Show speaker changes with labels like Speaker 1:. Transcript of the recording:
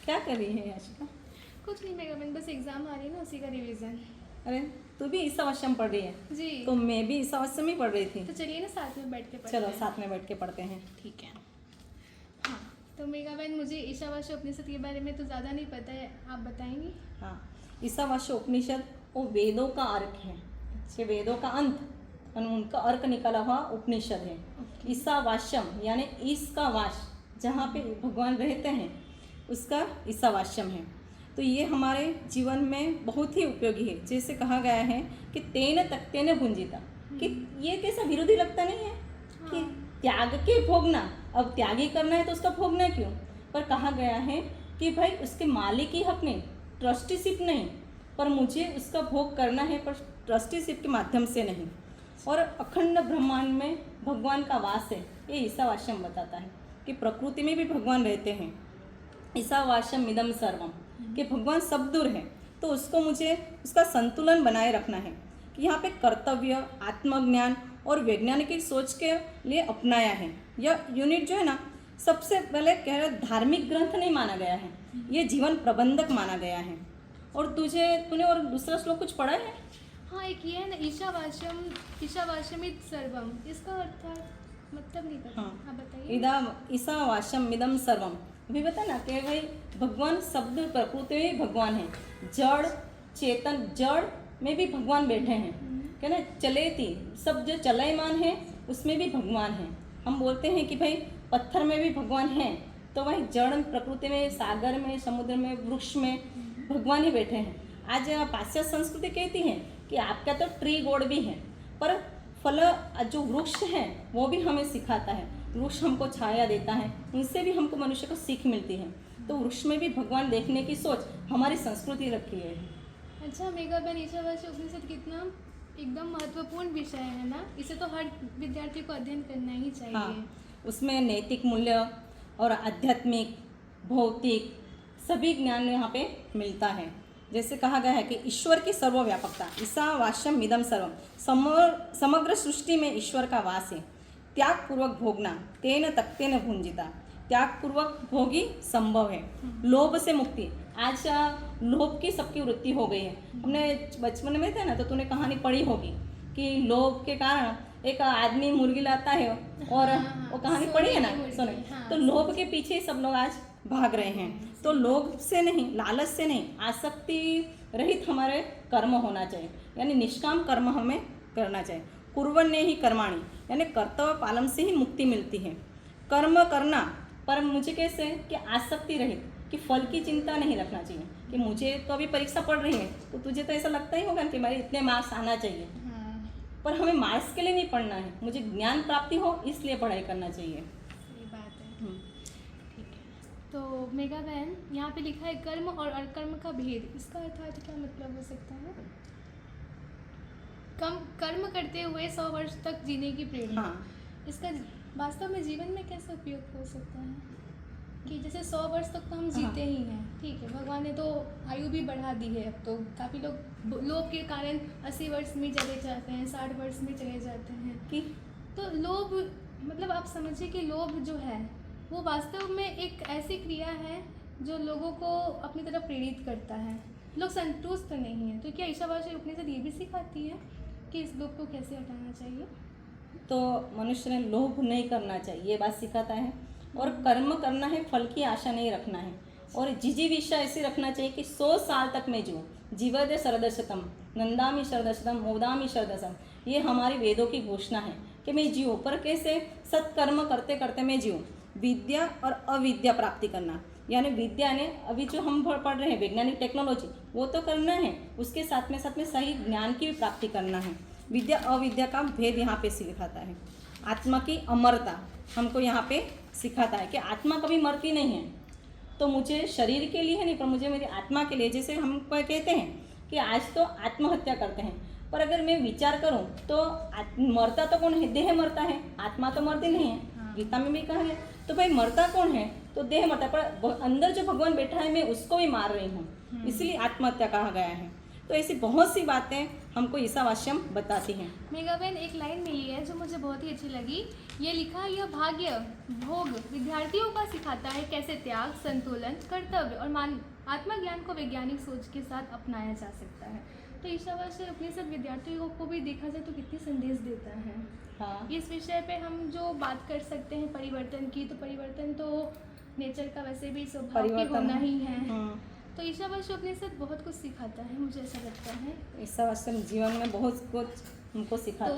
Speaker 1: क्या कर रही है याशिका?
Speaker 2: कुछ नहीं मेगा बहन, बस एग्जाम आ रही है ना, उसी का रिवीजन।
Speaker 1: अरे तू भी ईसावास्यम पढ़ रही है?
Speaker 2: जी।
Speaker 1: तो मैं भी ईसावास्यम ही पढ़ रही थी।
Speaker 2: तो चलिए ना साथ में बैठ के पढ़ते
Speaker 1: चलो
Speaker 2: हैं।
Speaker 1: साथ में बैठ के पढ़ते हैं।
Speaker 2: ठीक है। हाँ, तो मेगा बहन मुझे ईशावास्य उपनिषद के बारे में तो ज़्यादा नहीं पता है, आप बताएंगी?
Speaker 1: हाँ, ईसावास्य उपनिषद वो वेदों का अर्क है, कि वेदों का अंत और उनका अर्क निकला हुआ उपनिषद है। ईसावास्यम यानी ईस का वास, जहाँ पे भगवान रहते हैं उसका ईसावास्यम है। तो ये हमारे जीवन में बहुत ही उपयोगी है। जैसे कहा गया है कि तेन तक्तेन भुंजिता, कि ये कैसा विरोधी लगता नहीं है कि त्याग के भोगना, अब त्याग ही करना है तो उसका भोगना क्यों? पर कहा गया है कि भाई उसके मालिक ही हक नहीं, ट्रस्टीशिप नहीं, पर मुझे उसका भोग करना है, पर ट्रस्टीशिप के माध्यम से नहीं। और अखंड ब्रह्मांड में भगवान का वास है, ये ईसावास्यम बताता है कि प्रकृति में भी भगवान रहते हैं। ईसावास्यम इदम सर्वम, कि भगवान सब दूर है, तो उसको मुझे उसका संतुलन बनाए रखना है। कि यहाँ पे कर्तव्य, आत्मज्ञान और वैज्ञानिक सोच के लिए अपनाया है। यह यूनिट जो है ना, सबसे पहले कह रहे धार्मिक ग्रंथ नहीं माना गया है, ये जीवन प्रबंधक माना गया है। और तूने और दूसरा श्लोक कुछ पढ़ा है?
Speaker 2: हाँ, एक ये है ना, ईशावास्यमित सर्वम, इसका अर्थ मतलब नहीं पता।
Speaker 1: हाँ,
Speaker 2: आप बताइए।
Speaker 1: इदम ईसावास्यम इदम सर्वम, अभी बता ना कि भाई भगवान शब्द प्रकृति में भी भगवान है, जड़ चेतन, जड़ में भी भगवान बैठे हैं, क्या ना, चले थी सब जो चलयमान है उसमें भी भगवान है। हम बोलते हैं कि भाई पत्थर में भी भगवान है, तो भाई जड़ प्रकृति में, सागर में, समुद्र में, वृक्ष में भगवान ही बैठे हैं। आज पाश्चात्य संस्कृति कहती है कि आपका तो ट्री गॉड भी है, पर फल जो वृक्ष है वो भी हमें सिखाता है, वृक्ष हमको छाया देता है, उनसे भी हमको मनुष्य को सीख मिलती है। तो वृक्ष में भी भगवान देखने की सोच हमारी संस्कृति रखी है।
Speaker 2: अच्छा मेगा बहन, ईशावास्य उपनिषद कितना एकदम महत्वपूर्ण विषय है ना, इसे तो हर विद्यार्थी को अध्ययन करना ही चाहिए।
Speaker 1: हाँ, उसमें नैतिक मूल्य और आध्यात्मिक, भौतिक सभी ज्ञान यहाँ पे मिलता है। जैसे कहा गया है कि ईश्वर की सर्वव्यापकता, ईसावास्यम इदम सर्वम, समग्र सृष्टि में ईश्वर का वास है। त्याग पूर्वक भोगना, तेन तक्तेन भुंजिता, त्याग पूर्वक भोगी संभव है। लोभ से मुक्ति, आज लोभ की सबकी वृत्ति हो गई है। हमने बचपन में थे ना, तो तूने कहानी पढ़ी होगी कि लोभ के कारण एक आदमी मुर्गी लाता है, और वो कहानी पढ़ी है ना, सुने। तो लोभ के पीछे ही सब लोग आज भाग रहे हैं। तो लोभ से नहीं, लालच से नहीं, आसक्ति रहित हमारे कर्म होना चाहिए, यानी निष्काम कर्म हमें करना चाहिए। कुर्वन्ने ही कर्माणि, यानी कर्तव्य पालन से ही मुक्ति मिलती है। कर्म करना, पर मुझे कैसे कि आसक्ति रहित, कि फल की चिंता नहीं रखना चाहिए। कि मुझे तो अभी परीक्षा पढ़ रही है, तो तुझे तो ऐसा लगता ही होगा कि भाई इतने मार्क्स आना चाहिए, पर हमें मार्क्स के लिए नहीं पढ़ना है, मुझे ज्ञान प्राप्ति हो इसलिए पढ़ाई करना चाहिए।
Speaker 2: सही बात है। ठीक है, तो मेगा बहन यहाँ पे लिखा है कर्म और अकर्म का भेद, इसका अर्थ क्या मतलब हो सकता है? कर्म करते हुए 100 वर्ष तक जीने की प्रेरणा।
Speaker 1: हाँ,
Speaker 2: इसका वास्तव में जीवन में कैसे उपयोग हो सकता है? कि जैसे 100 वर्ष तक तो हम जीते ही हैं, ठीक है, भगवान ने तो आयु भी बढ़ा दी है। अब तो काफ़ी लोग लोभ के कारण 80 वर्ष में चले जाते हैं, 60 वर्ष में चले जाते हैं।
Speaker 1: कि
Speaker 2: तो लोभ, मतलब आप समझिए कि लोभ जो है वो वास्तव में एक ऐसी क्रिया है जो लोगों को अपनी तरफ प्रेरित करता है। लोग संतुष्ट नहीं हैं, तो क्या ईशावास्य उपनिषद ये भी सिखाती है कि इस लोभ को कैसे हटाना चाहिए?
Speaker 1: तो मनुष्य ने लोभ नहीं करना चाहिए, ये बात सिखाता है। और कर्म करना है, फल की आशा नहीं रखना है। और जिजीविषा ऐसे रखना चाहिए कि 100 साल तक मैं जीऊँ। जीवदे शरदशतम, नंदामि शरदशतम, मोदामि शरदशम, ये हमारी वेदों की घोषणा है कि मैं जीऊँ। पर कैसे? सत्कर्म करते करते मैं जीऊँ। विद्या और अविद्या प्राप्ति करना, यानी विद्या ने अभी जो हम पढ़ रहे हैं वैज्ञानिक टेक्नोलॉजी, वो तो करना है, उसके साथ में सही ज्ञान की भी प्राप्ति करना है। विद्या अविद्या का भेद यहाँ पे सिखाता है। आत्मा की अमरता हमको यहाँ पे सिखाता है कि आत्मा कभी मरती नहीं है। तो मुझे शरीर के लिए नहीं, पर मुझे मेरी आत्मा के लिए, जैसे हम कहते हैं कि आज तो आत्महत्या करते हैं, पर अगर मैं विचार करूं तो मरता तो कौन है? देह मरता है, आत्मा तो मरती नहीं है। गीता में भी कहा है। तो भाई मरता कौन है? तो देह मरता है, पर अंदर जो भगवान बैठा है मैं उसको भी मार रही हूँ, इसलिए आत्महत्या कहा गया है। तो ऐसी बहुत सी बातें हमको ईसावास्यम बताती हैं।
Speaker 2: मेगा बहन, एक लाइन मिली है जो मुझे बहुत ही अच्छी लगी। ये लिखा, यह भाग्य भोग विद्यार्थियों का सिखाता है कैसे त्याग, संतुलन, कर्तव्य और आत्मज्ञान को वैज्ञानिक सोच के साथ अपनाया जा सकता है। तो ईशावास्य उपनिषद विद्यार्थियों को भी देखा जाए तो कितनी संदेश देता है।
Speaker 1: हाँ,
Speaker 2: इस विषय पे हम जो बात कर सकते हैं परिवर्तन की, तो परिवर्तन तो नेचर का वैसे भी स्वभाव की होना ही है। तो ईशावास्य उपनिषद बहुत कुछ सिखाता है, मुझे ऐसा लगता है।
Speaker 1: ईसावास्यम जीवन में बहुत कुछ हमको सिखाता है।